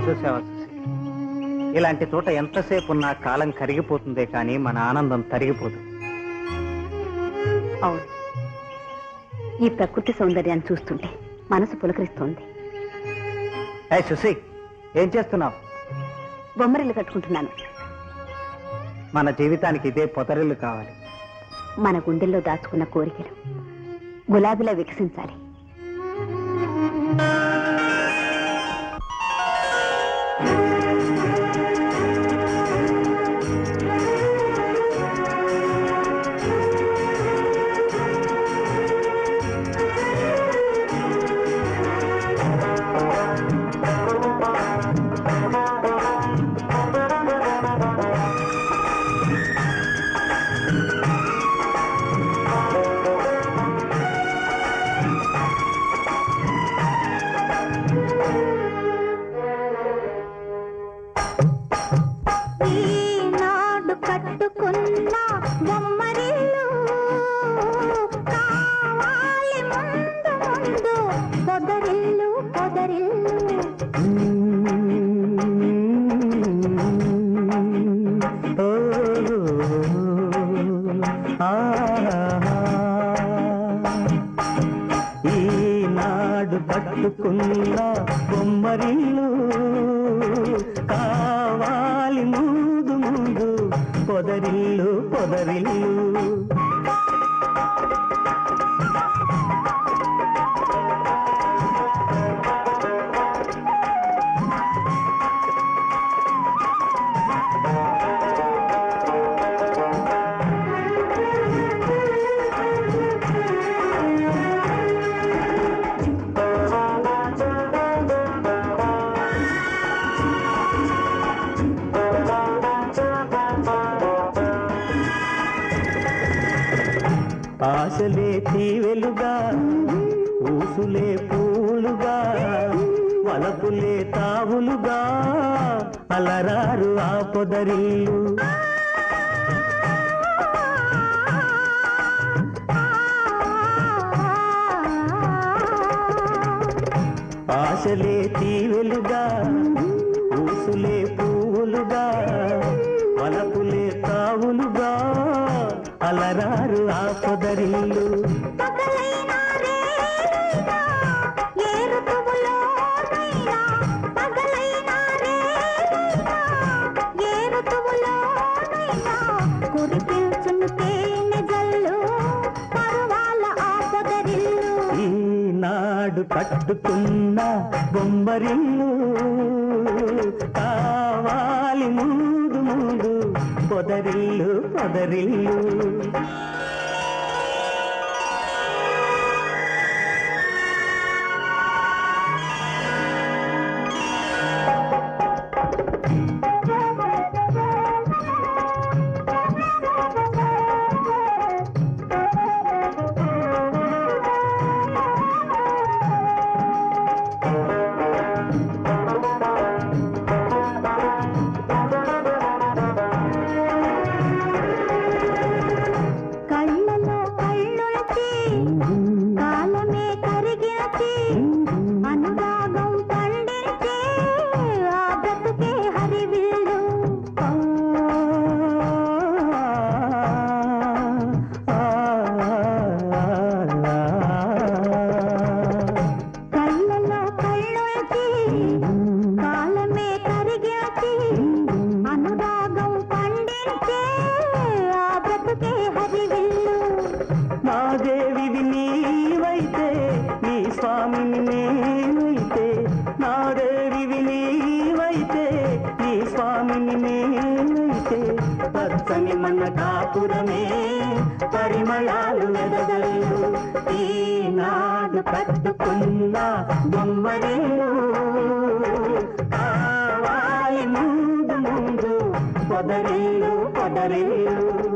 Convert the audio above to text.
చూసావా చూసి, ఇలాంటి చోట ఎంతసేపు ఉన్నా కాలం కరిగిపోతుందే కానీ మన ఆనందం తరిగిపోదు. అవును, ఈ ప్రకృతి సౌందర్యాన్ని చూస్తుంటే మనసు పులకరిస్తోంది. సుసి, ఏం చేస్తున్నావు? బొమ్మరిల్లు కట్టుకుంటున్నాను. మన జీవితానికి ఇదే పొదరిల్లు కావాలి. మన గుండెల్లో దాచుకున్న కోరికలు గులాబీలా వికసించాలి. ఈనాడు కట్టుకున్న బొమ్మరిల్లు కావాలి ముందు ముందు పొదరిల్లు పొదరిల్లు. ఆశలే తీవెలుగా, ఊసులే పూలుగా, వలపులే తావులుగా అలరారు ఆ పొదరిల్లు. ఆశలే తీవెలుగా, ఊసులే పూలుగా, వలపులే తావులుగా అలరారు ఆ పొదరిల్లు. ఈనాడు కట్టుకున్న బొమ్మరిల్లు కావాలి ముందు ముందు పొదరిల్లు పొదరిల్లు. నాదేవివి నీవైతే, నీ స్వామిని నేనైతే, నాదేవివి నీవైతే, నీ స్వామిని నేనైతే, పచ్చని మన కాపురమే పరిమళాలు వెదగలు. ఈనాడు కట్టుకున్న బొమ్మరిల్లు కావాలి ముందు ముందు పొదరిల్లు పొదరిల్లు.